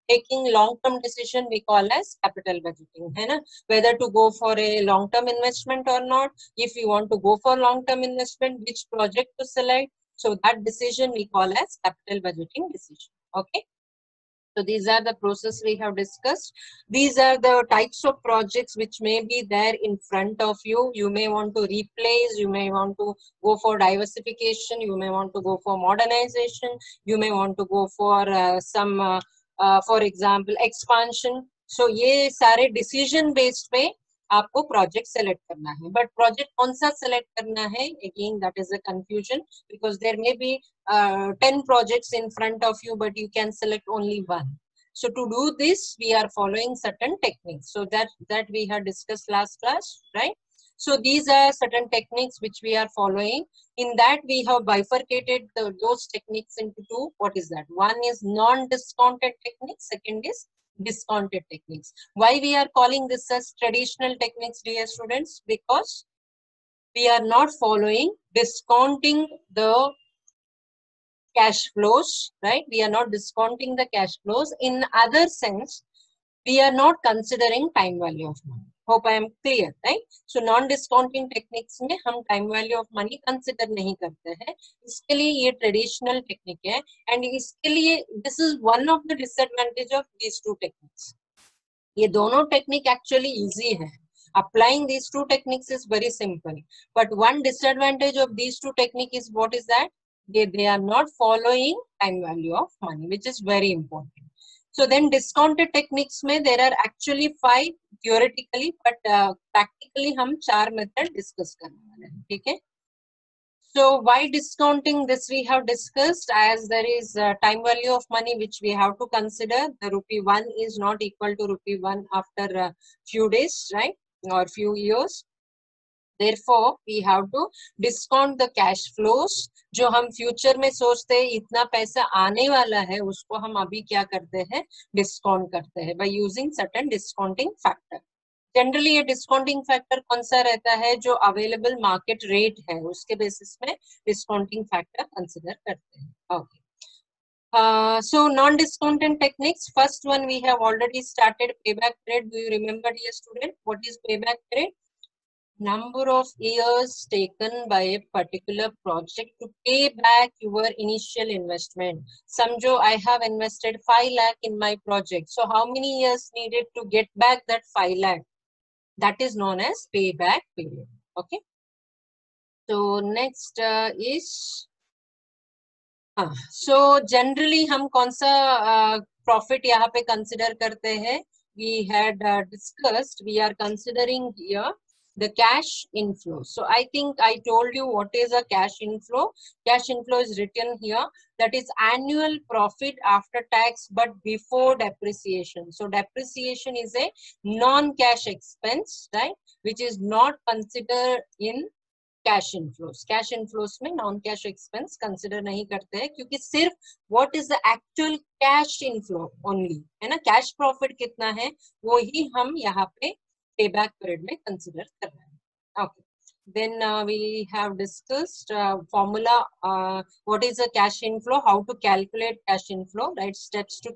taking long term decision we call as capital budgeting, है ना, whether to go for a long term investment or not. If you want to go for long term investment, which project to select, so that decision we call as capital budgeting decision. Okay, so these are the process we have discussed. These are the types of projects which may be there in front of you. You may want to replace, you may want to go for diversification, you may want to go for modernization, you may want to go for for example, expansion. So ये सारे decision based पे आपको project select करना है. But project कौन सा select करना है? Again, that is a confusion, because there may be 10 projects in front of you, but you can select only one. So to do this, we are following certain techniques. So that we had discussed last class, right? So these are certain techniques which we are following. In that, we have bifurcated those techniques into two. What is that? One is non-discounted techniques. Second is discounted techniques. Why we are calling this as traditional techniques, dear students? Because we are not following discounting the cash flows, right? We are not discounting the cash flows. In other sense, we are not considering time value of money. Hope I am clear, right? So non-discounting techniques में हम time value of money consider नहीं करते हैं. इसके लिए ये traditional technique है, and इसके लिए this is one of the disadvantage of these two techniques. ये दोनों technique actually easy है. Applying these two techniques is very simple. But one disadvantage of these two techniques is what is that? They are not following time value of money, which is very important. So then discounted techniques में there are actually 5 theoretically, but practically हम 4 method discuss करने वाले हैं, ठीक है? So why discounting? This we have discussed, as there is time value of money which we have to consider. The rupee 1 is not equal to rupee 1 after a few days, right? Or few years. Therefore, we have to discount the cash flows. जो हम future में सोचते हैं इतना पैसा आने वाला है, उसको हम अभी क्या करते हैं? डिस्काउंट करते हैं by using certain discounting factor. Generally ये डिस्काउंटिंग फैक्टर कौन सा रहता है? जो अवेलेबल मार्केट रेट है उसके बेसिस में डिस्काउंटिंग फैक्टर कंसिडर करते हैं. Okay, so non-discounting techniques. First one we have already started, payback period. Do you remember, dear student, what is payback period? Number of years taken by a particular project to pay back your initial investment. Samjho I have invested 5 lakh in my project. So how many years needed to get back that 5 lakh? That is known as payback period. Okay. So next is so generally हम कौन सा profit यहाँ पे consider करते हैं? We had discussed, we are considering here the cash inflow. So I think I told you what is a cash inflow. Cash inflow is written here. That is annual profit after tax but before depreciation. So depreciation is a non-cash expense, right? Which is not considered in cash inflows. Cash inflows में non-cash expense consider नहीं करते हैं, क्योंकि सिर्फ what is the actual cash inflow only, है ना? Cash profit कितना है वो ही हम यहाँ पे payback period में consider कर रहे हैं. Okay. Then we have discussed formula. What is a cash inflow? How to calculate cash inflow? Right? Steps to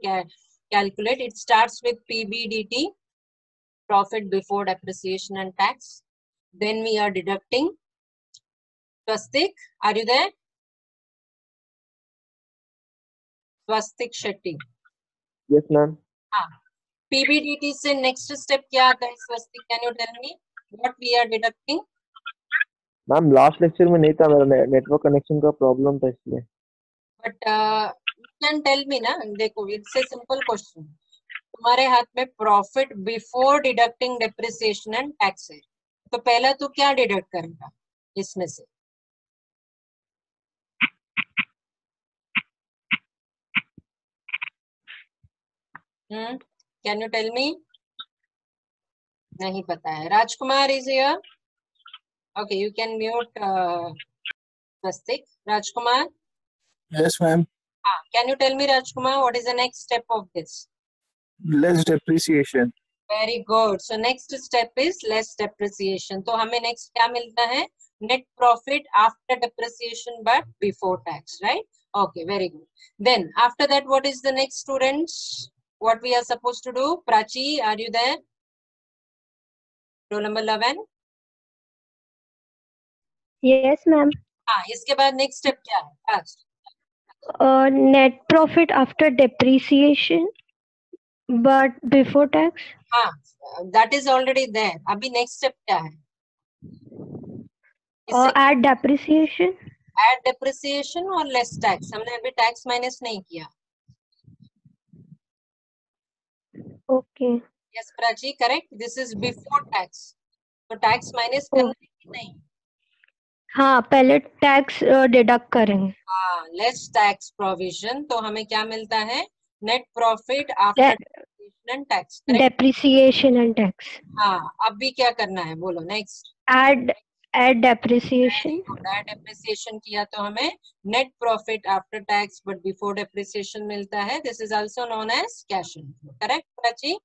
calculate. It starts with PBDT, profit before depreciation and tax. Then we are deducting. Swastik, are you there? Swastik Shetty. Yes, ma'am. PBDT से next step क्या आता है? Swastik, can you tell me what we are deducting? Ma'am last lecture में नहीं था, मेरा network connection का problem था इसलिए. But you can tell me ना, देखो it's a simple question. तुम्हारे हाथ में profit before deducting depreciation and tax है, तो पहला तो क्या डिडक्ट करेगा इसमें से? Can you tell me? नहीं पता है. राजकुमार is here. Okay, you can mute Swastik. Rajkumar. Yes, ma'am. Can you tell me, Rajkumar, what is the next step of this? Less depreciation. Very good. So next step is less depreciation. तो हमें next क्या मिलता है? Net profit after depreciation but before tax, right? Okay, very good. Then after that, what is the next, students? what we are supposed to do? Prachi, are you there? Roll number 11. Yes, ma'am. हाँ, इसके बाद next step क्या है? Fast. Net profit after depreciation, but before tax. हाँ, that is already there. अभी next step क्या है? Add depreciation. Add depreciation और less tax. हमने अभी tax minus नहीं किया. Okay. Yes, Prachi, correct. This is before tax. तो tax minus करना है कि नहीं? हाँ, पहले टैक्स डिडक्ट करेंगे. हाँ, लेस टैक्स प्रोविजन. तो हमें क्या मिलता है? Net profit after depreciation and tax. Depreciation and tax. हाँ, अभी क्या करना है? बोलो next. Add depreciation. Add depreciation किया तो हमें net profit after tax but before depreciation मिलता है. This is also known as cash inflow. Correct Prachi?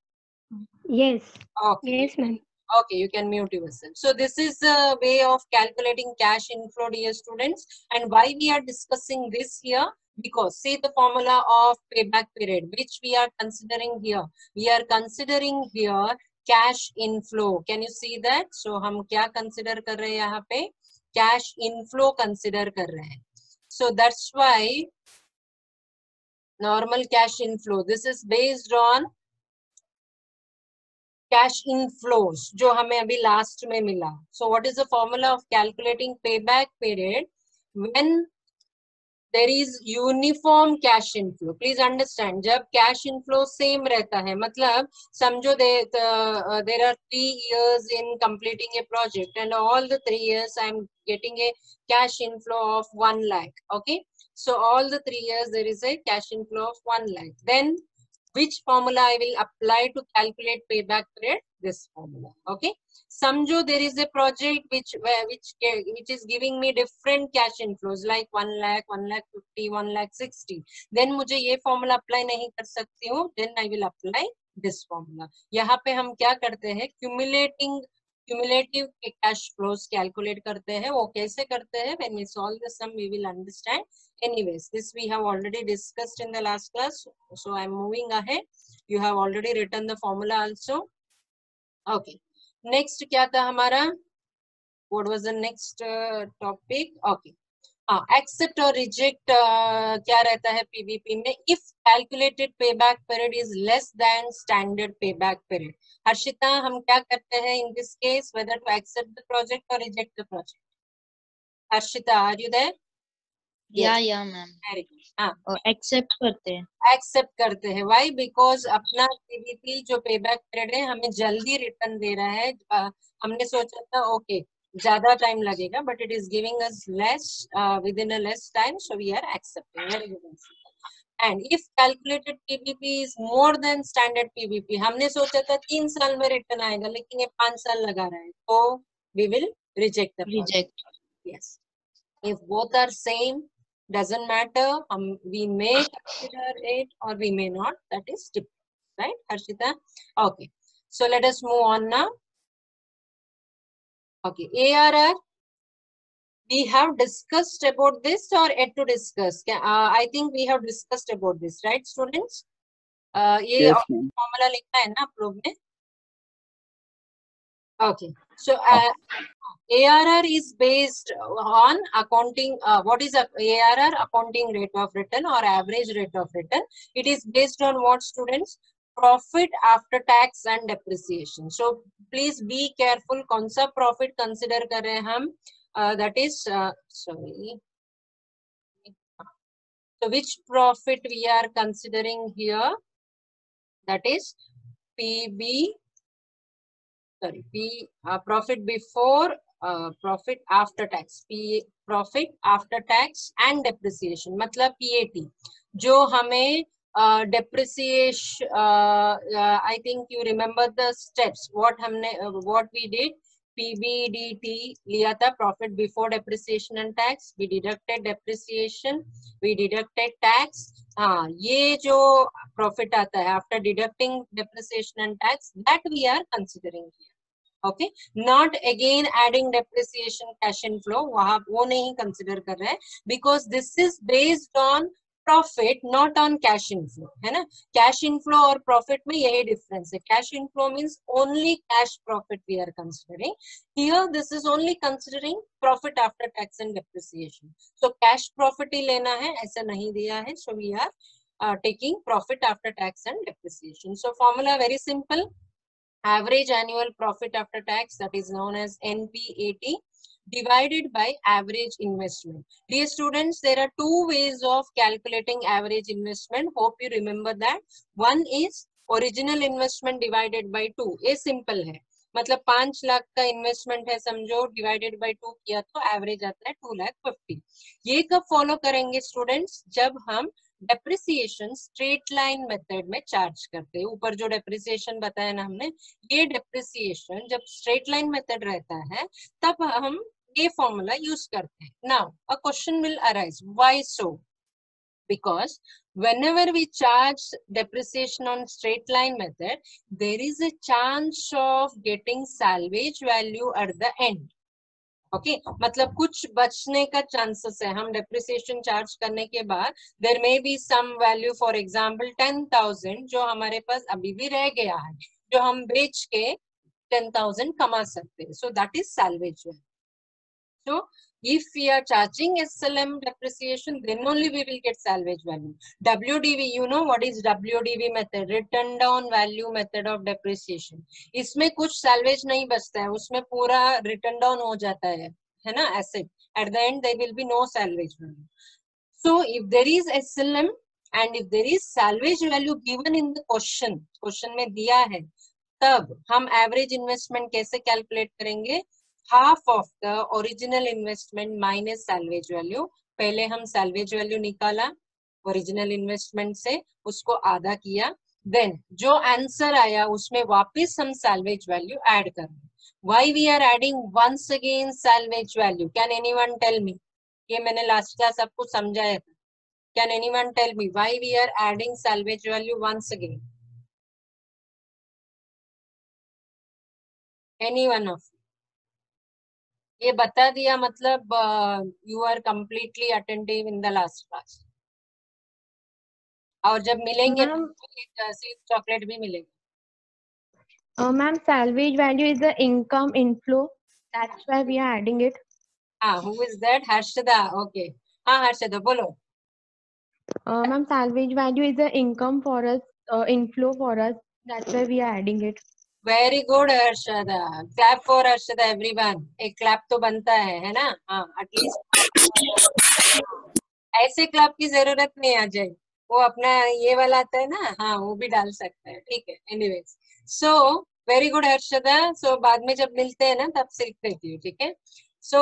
Yes. Okay. Yes, ma'am. Okay, you can mute yourself. So this is a way of calculating cash inflow, dear students. And why we are discussing this here? Because see the formula of payback period, which we are considering here. We are considering here cash inflow. Can you see that? So हम क्या consider कर रहे हैं यहाँ पे? Cash inflow consider कर रहे हैं. So that's why normal cash inflow. This is based on cash inflows जो हमें अभी लास्ट में मिला. So what is the formula of calculating payback period when there is uniform cash inflow? Please understand, जब cash inflow same रहता है, मतलब समझो there are 3 years in completing a project and all the 3 years I am getting a cash inflow of 1 lakh. Okay, so all the 3 years there is a cash inflow of 1 lakh. Then which formula I will apply to calculate payback period? This formula. Okay. Samjho there is a project which is giving me different cash inflows like 1 lakh, 1 lakh 50, 1 lakh 60. Then मुझे ये formula apply नहीं कर सकती हूँ. Then I will apply this formula. यहाँ पे हम क्या करते हैं? Cumulative cash flows calculate करते हैं. वो कैसे करते हैं? When we solve the sum, we will understand. Anyways, this we have already discussed in the last class. So I am moving ahead. You have already written the formula also. Okay. Next क्या था हमारा? What was the next topic? Okay. Accept or reject क्या रहता है PVP में? If calculated payback period is less than standard payback period. Harshita, हम क्या करते हैं in this case? Whether to accept the project or reject the project? Harshita, are you there? Yeah, ma'am. Very good. और accept करते हैं. Accept करते हैं. Why? Because अपना PVP जो पेबैक पीरियड है हमें जल्दी रिटर्न दे रहा है. हमने सोचा था ओके ज्यादा टाइम लगेगा, but it is giving us less within a less time, so we are accepting. Very good. And if calculated PVP is more than standard PVP, हमने सोचा था 3 साल में रिटर्न आएगा, लेकिन ये 5 साल लगा रहा है, तो we will reject the project. Reject. Yes. If both are same, doesn't matter. We may consider it or we may not. That is different, right, Harshita? Okay. So let us move on now. Okay, ARR. We have discussed about this or yet to discuss? I think we have discussed about this, right, students? ये Yes, ma'am. formula लिखना है ना आप लोग ने? Okay. So ARR is based on accounting. What is ARR? Accounting rate of return or average rate of return. It is based on what, students? Profit after tax and depreciation. So please be careful. कौन सा profit consider कर रहे हैं हम? That is sorry. So which profit we are considering here? That is profit before profit after tax. Profit after tax and depreciation. मतलब PAT. जो हमें depreciation. I think you remember the steps. What we did? PBDT लिया था, profit before depreciation and tax. We deducted depreciation, we deducted tax. ये जो profit आता है after deducting depreciation and tax, that we are considering here. Okay, not again adding depreciation cash inflow, वो नहीं consider कर रहे हैं, because this is based on profit not on cash inflow, है ना. कैश इनफ्लो और प्रॉफिट में यही डिफरेंस है. Cash inflow means only cash profit we are considering. Here this is only considering profit after tax and depreciation. So cash profit ही लेना है, ऐसा नहीं दिया है. So we are taking profit after tax and depreciation. So formula very simple. Average annual profit after tax, that is known as NPAT, divided by average investment. Dear students, there are two ways of calculating average investment. Hope you remember that. One is original investment divided by 2. ये simple है. मतलब 5 लाख का investment है समझो, divided by 2 किया तो average आता है 2,50,000. ये कब फॉलो करेंगे स्टूडेंट्स? जब हम डेप्रिसिएशन स्ट्रेट लाइन मेथड में चार्ज करते हैं. ऊपर जो डेप्रिसिएशन बताया ना हमने, ये डेप्रिसिएशन जब स्ट्रेट लाइन मेथड रहता है तब हम ये फॉर्मूला यूज करते हैं. Now a question will arise, why so? Because whenever we charge depreciation on straight line method, there is a chance of getting salvage value at the end. Okay मतलब कुछ बचने का चांसेस है. हम depreciation charge करने के बाद there may be some value, for example 10,000 जो हमारे पास अभी भी रह गया है, जो हम बेच के 10,000 कमा सकते हैं. So that is salvage value. So if we are charging SLM depreciation, then only we will get salvage value. WDV, you know what is WDV method? Written down value method of depreciation. इसमें कुछ salvage नहीं बचता है, उसमें पूरा written down हो जाता है ना asset. At the end there will be no salvage value. So if there is SLM and if there is salvage value given in the question में दिया है, तब हम average investment कैसे calculate करेंगे? Half of the original investment minus salvage value. पहले हम salvage value निकाला ओरिजिनल इन्वेस्टमेंट से, उसको आधा किया, देन जो आंसर आया उसमें वापस हम सैल्वेज वैल्यू ऐड कर रहे. Why we are adding once again salvage value? Can anyone tell me? ये मैंने लास्ट क्लास आपको समझाया था. Can anyone tell me why we are adding salvage value once again? Anyone of ये बता दिया मतलब you are completely attentive in the last class. और जब मिलेंगे चॉकलेट भी मिलेगा. Ma'am, salvage value is the income inflow. That's why we are adding it. हाँ, who is that? Harshada. Okay. हाँ हर्षदा बोलो. Ma'am, salvage value is the income for us, inflow for us. That's why we are adding it. Very good Harshada. Clap for Harshada everyone. एक clap तो बनता है ना. हाँ at least ऐसे क्लैप की जरूरत नहीं आ जाए, वो अपना ये वाला आता है ना, हाँ वो भी डाल सकता है. ठीक है. Anyways, so very good Harshada. So बाद में जब मिलते हैं ना तब सीख देती हूँ. ठीक है. So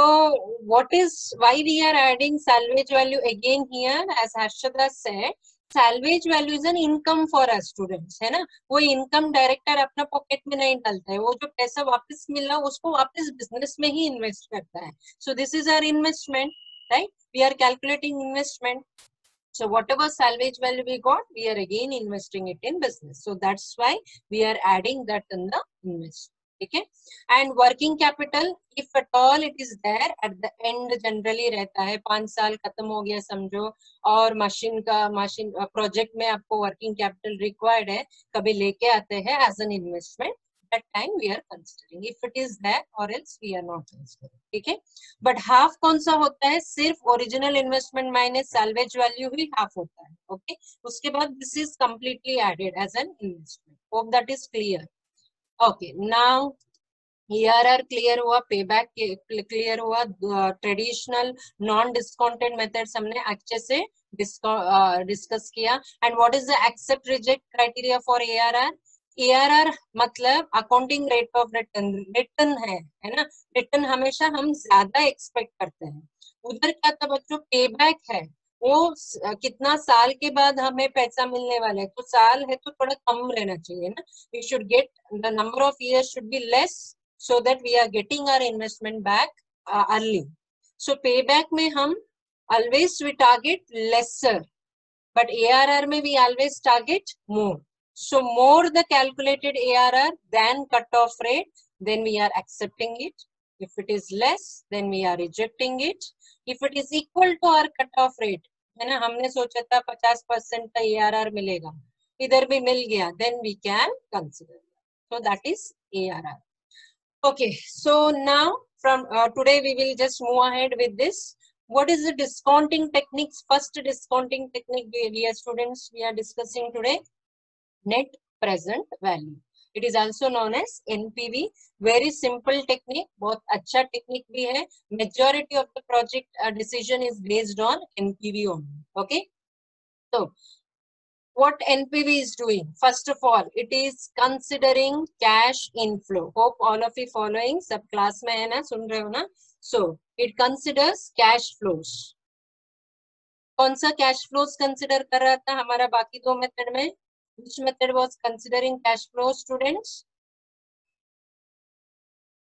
what is, why we are adding salvage value again here? As Harshada said, salvage value is an income for us students, है ना. वो इनकम डायरेक्टर अपना पॉकेट में नहीं डालता है, वो जो पैसा वापस मिला उसको वापस बिजनेस में ही इन्वेस्ट करता है. So this is our investment, right? We are calculating investment. So whatever salvage value we got, we are again investing it in business. So that's why we are adding that in the investment. Okay. And working capital, if at all it is there at the end, generally रहता है 5 साल खत्म हो गया समझो, और machine project में आपको वर्किंग कैपिटल रिक्वायर्ड है, कभी लेके आते हैं as an investment. That time we are considering if it is there, or else we are not considering. ठीक है. बट हाफ कौन सा होता है? सिर्फ original investment minus salvage value ही हाफ होता है. ओके. उसके बाद this is completely added as an investment. Hope that is clear. Okay. Now ERR clear हुआ, पेबैक क्लियर हुआ, ट्रेडिशनल नॉन डिस्काउंटेड मेथड्स हमने अच्छे से डिस्कस किया. And what is the accept reject criteria for ARR? ARR मतलब accounting rate of return. Return है ना. Return हमेशा हम ज्यादा एक्सपेक्ट करते हैं. उधर क्या था बच्चों? पेबैक है, वो कितना साल के बाद हमें पैसा मिलने वाला है. तो साल है तो थोड़ा कम रहना चाहिए ना. We should get the number of years should be less, so that we are getting our investment back early. So payback में हम always we target lesser, but ARR में we always target more. So more the calculated ARR than cut-off rate, then we are accepting it. If it is less, then we are rejecting it. If it is equal to our cut-off rate, है ना, हमने सोचा था 50% का ARR मिलेगा, इधर भी मिल गया, then we can consider. So that is ARR. Okay, so now from today we will just move ahead with this. What is the discounting techniques? First discounting technique, dear students, we are discussing today. Net present value. It is also known as NPV. Very simple technique, बहुत अच्छा technique भी है. Majority of the project decision is based on NPV only. Okay, so what NPV is doing? First of all, it is considering cash inflow. Hope all of you following. सब class में है ना, सुन रहे हो ना? So it considers cash flows. कौन सा cash flows consider कर रहा था हमारा बाकी दो method में? Which method was considering cash flows, students?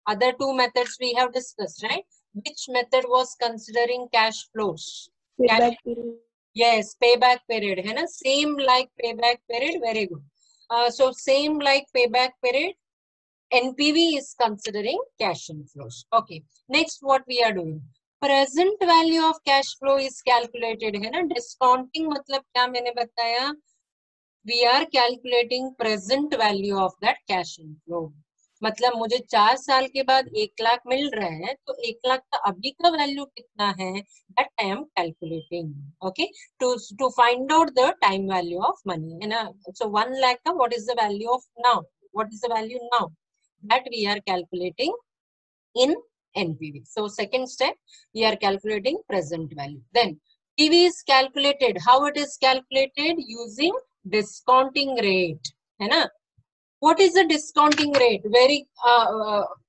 Other two methods we have discussed, right? Which method was considering cash flows? Payback period. Yes, payback period है ना, same like payback period. Very good. So same like payback period, NPV is considering cash inflows. Okay, next what we are doing, present value of cash flow is calculated है ना. Discounting मतलब क्या मैंने बताया, we are calculating present value of that cash inflow. मतलब मुझे 4 साल के बाद 1 लाख मिल रहा है, तो 1 लाख का अभी का वैल्यू कितना है, that I am calculating. Okay, to find out the time value of money, है ना. So 1 lakh का what is the value of now? What is the value now? That we are calculating in NPV. So second step, we are calculating present value. Then PV is calculated. How it is calculated? Using discounting rate, है ना. What is the discounting rate? Very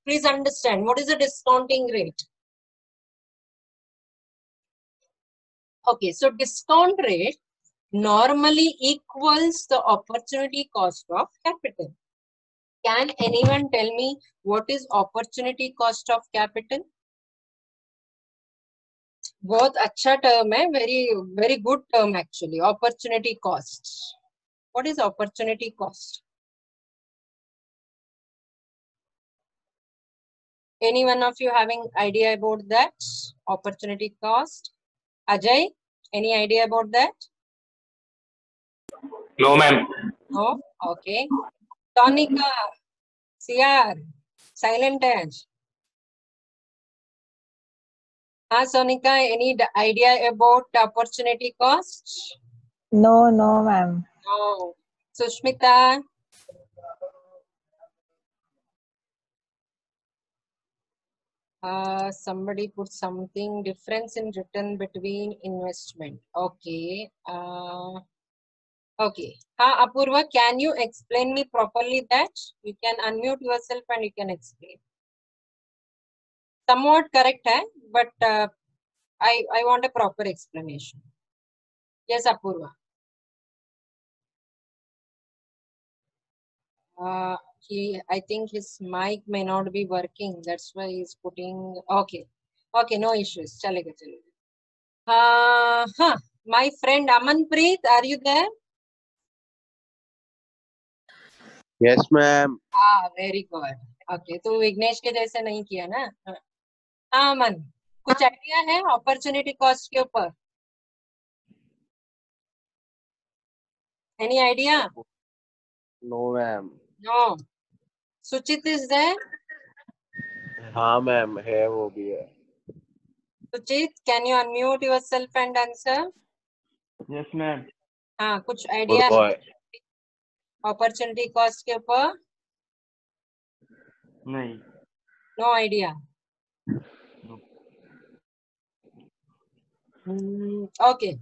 please understand, what is the discounting rate? Okay, so discount rate normally equals the opportunity cost of capital. Can anyone tell me what is opportunity cost of capital? बहुत अच्छा term है, very good term actually. Opportunity cost. What is opportunity cost? Any one of you having idea about that? Opportunity cost? Ajay, any idea about that? No, ma'am. No? Okay. Tonika, CR, silent edge. Sonika, any idea about opportunity cost? No, ma'am. No. Sushmita? Somebody put something, difference in return between investment. Okay. Okay. Apurva, can you explain me properly that? You can unmute yourself and you can explain. Somewhat correct hai, but I want a proper explanation. Yes, Apurva. I think his mic may not be working. That's why he's putting. Okay. Okay, no issues. Chalega. My friend Amanpreet, are you there? Yes, ma'am. Very good. Okay, तो विघ्नेश के जैसे नहीं किया ना. हाँ अमन, कुछ idea है opportunity cost के ऊपर? Any idea? No, ma'am. No. Suchit is there? हाँ मैम है, वो भी है. Suchit, can you unmute yourself and answer? Yes, ma'am. हाँ, कुछ Good idea boy. Opportunity cost के ऊपर? नहीं. No idea. Okay.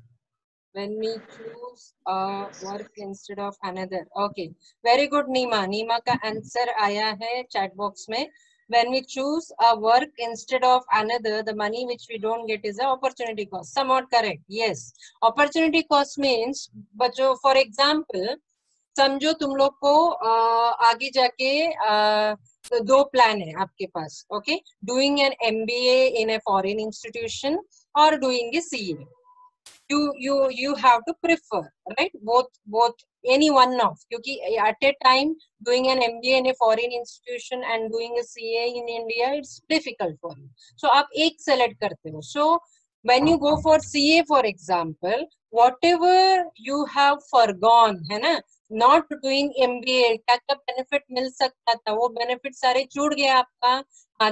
When we choose work instead of another. Okay. Very good, Neema. Neema का आंसर आया है chat box में. When we choose a work instead of another, the money which we don't get is the opportunity cost. Somewhat correct. Yes. Opportunity cost means, बच्चों, for example, समझो तुम लोग को आगे जाके तो 2 प्लान है आपके पास. Okay, doing an MBA in a foreign institution और doing a CA. You have to prefer, right? Both any one of, क्योंकि at a time doing an MBA in a foreign institution and doing a CA in India, it's difficult for you. So आप एक select करते हो. So when you go for CA for example, whatever you have forgone, है ना, not doing MBA, क्या क्या benefit मिल सकता था, वो benefit सारे छूट गए आपका.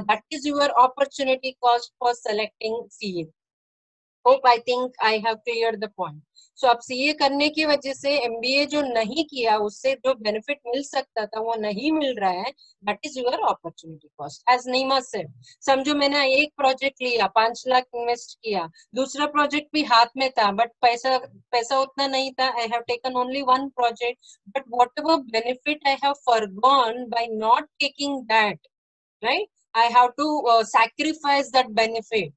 That is your opportunity cost for selecting CA. Hope I think I have cleared the point. So अब CA करने की वजह से MBA जो नहीं किया उससे जो benefit मिल सकता था वो नहीं मिल रहा है. That is your opportunity cost. As Neema said, समझो मैंने एक project लिया, 5 लाख invest किया, दूसरा project भी हाथ में था, but पैसा उतना नहीं था. I have taken only one project, but whatever benefit I have forgone by not taking that, right? I have to sacrifice that benefit.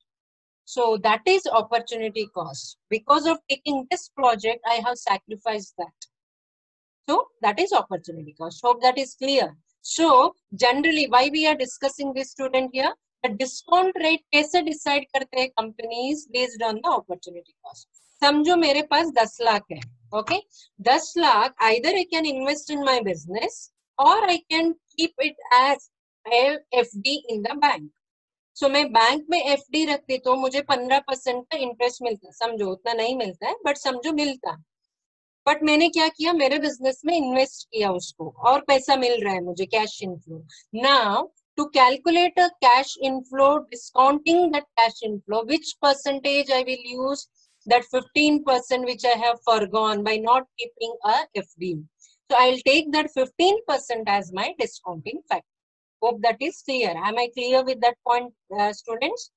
So that is opportunity cost. Because of taking this project, I have sacrificed that. So that is opportunity cost. Hope that is clear. So generally, why we are discussing this, student, here? The discount rate कैसे decide करते हैं companies based on the opportunity cost. समझो मेरे पास 10 लाख है, okay? 10 lakh either I can invest in my business or I can keep it as a FD in the bank. So मैं bank में FD रखती तो मुझे 15% का इंटरेस्ट मिलता. समझो उतना नहीं मिलता है, बट समझो मिलता. बट मैंने क्या किया, मेरे बिजनेस में इन्वेस्ट किया उसको और पैसा मिल रहा है मुझे, cash inflow. Now to calculate a cash inflow, discounting that cash inflow, which percentage I will use? That 15% which I have forgone by not keeping a FD. So I'll take that 15% as my discounting factor. Hope that is clear. Am I clear with that point, students?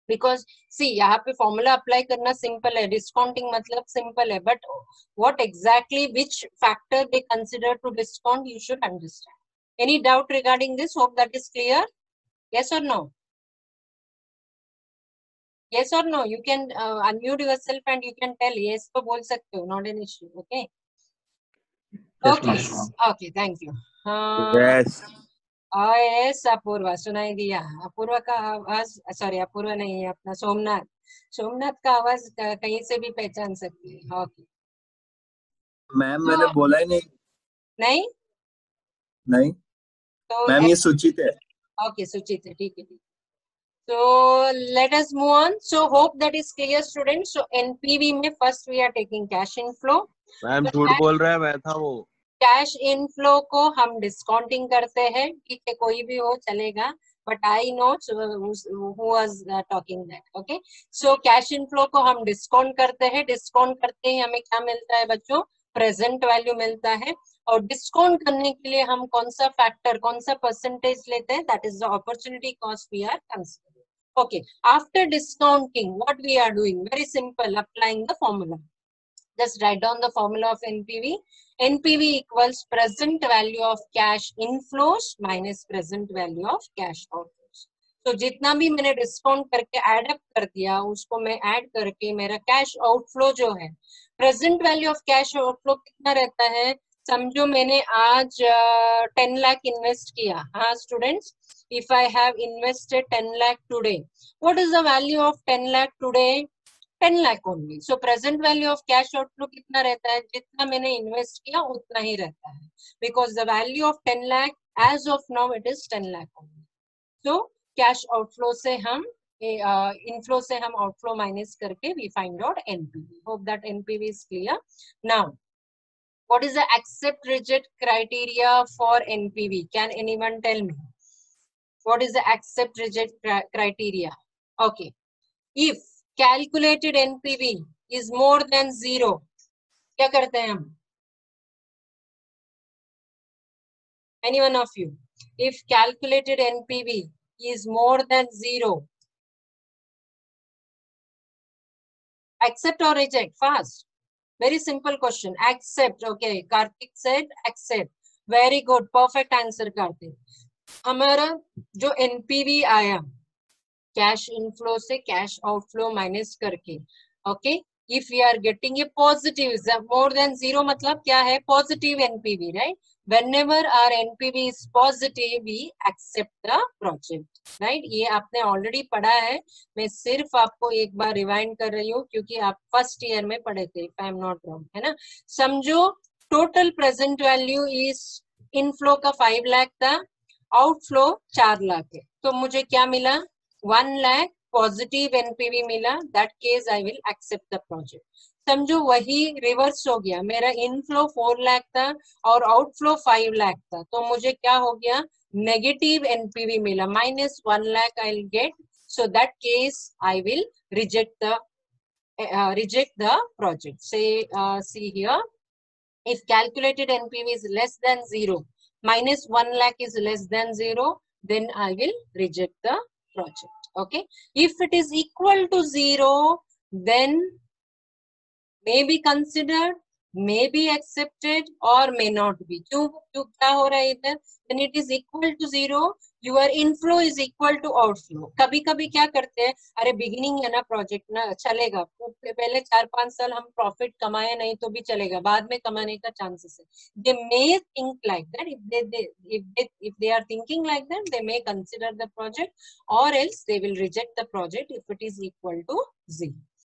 Because see, यहाँ पे formula apply करना simple है, discounting मतलब simple है, but what exactly, which factor they consider to discount, you should understand. Any doubt regarding this? Hope that is clear. Yes or no? Yes or no? You can unmute yourself and you can tell yes तो बोल सकते हो, not an issue. Okay. Okay. Okay. Thank you. Yes. yes, Apoorva सुनाई दिया. अपूर्वा का आवाज, sorry Apoorva नहीं है, अपना सोमनाथ. सोमनाथ का आवाज कहीं से भी पहचान सकती है. ओके मैम मैंने बोला ही नहीं. नहीं नहीं तो मैम ये सुचित है. ओके सुचित है, ठीक है. So let us move on. So hope that is clear, students. So NPV में first we are taking cash inflow. Ma'am झूठ बोल रहा है, मैं था वो. कैश इनफ्लो को हम डिस्काउंटिंग करते हैं, ठीक है, कोई भी हो चलेगा, but I know who was talking that. Okay, so cash inflow को हम डिस्काउंट करते हैं. डिस्काउंट करते ही हमें क्या मिलता है बच्चों? प्रेजेंट वैल्यू मिलता है. और डिस्काउंट करने के लिए हम कौन सा फैक्टर, कौन सा परसेंटेज लेते हैं? That is the opportunity cost we are considering. Okay, after discounting what we are doing? Very simple, applying the formula. Just write down the formula of NPV. NPV equals present value of cash inflows minus present value of cash outflows. तो जितना भी मैंने discount करके add up कर दिया उसको मैं add करके मेरा कैश आउटफ्लो जो है, present value of cash outflow कितना रहता है? समझो मैंने आज 10 लाख इन्वेस्ट किया. हाँ students, if I have invested 10 lakh today, what is the value of 10 lakh today? 10 lakh only. So present value of cash outflow कितना रहता है? जितना मैंने इन्वेस्ट किया उतना ही रहता है, because the value of 10 lakh as of now it is 10 lakh only. So cash outflow से हम इनफ्लो से हम आउटफ्लो माइनस करके we find out NPV. Hope that NPV is clear. Now what is the accept reject criteria for NPV? Can anyone tell me what is the accept reject criteria? Okay, if calculated NPV is more than 0, क्या करते हैं हम? Any one of you? If calculated NPV is more than 0, accept or reject? Fast. Very simple question. Accept. Okay, Karthik said accept. Very good. Perfect answer, Karthik. हमारा जो NPV आया cash inflow से cash outflow minus करके, okay, if we are getting a positive more than 0 मतलब क्या है? Positive NPV, right? Whenever our NPV is positive we accept the project, right? ये आपने ऑलरेडी पढ़ा है, मैं सिर्फ आपको एक बार रिवाइंड कर रही हूँ क्योंकि आप फर्स्ट ईयर में पढ़े थे, if I am not wrong, है ना? समझो total present value is inflow का 5 लाख था, आउटफ्लो 4 लाख है, तो मुझे क्या मिला? 1 लाख पॉजिटिव एनपीवी मिला, that case I will accept the project. समझो वही रिवर्स हो गया, मेरा इनफ्लो 4 लाख था और आउटफ्लो 5 लाख था, तो मुझे क्या हो गया, नेगेटिव एनपीवी मिला, -1 lakh I will get. So that case I will reject the project. Say, see here, if calculated NPV is less than 0, -1 lakh is less than 0, then I will reject the project. Okay. If it is equal to 0, then may be considered, may be accepted, or may not be. क्यों क्या हो रहा है इधर? When it is equal to 0, your inflow is equal to outflow. कभी कभी क्या करते हैं, अरे बिगिनिंग है ना प्रोजेक्ट ना, चलेगा, पहले 4-5 साल हम प्रॉफिट कमाए नहीं तो भी चलेगा, बाद में कमाने का चांसेस है. They may think like that. If they are thinking like that, they may consider the project, or else they will reject the project if it is equal to 0.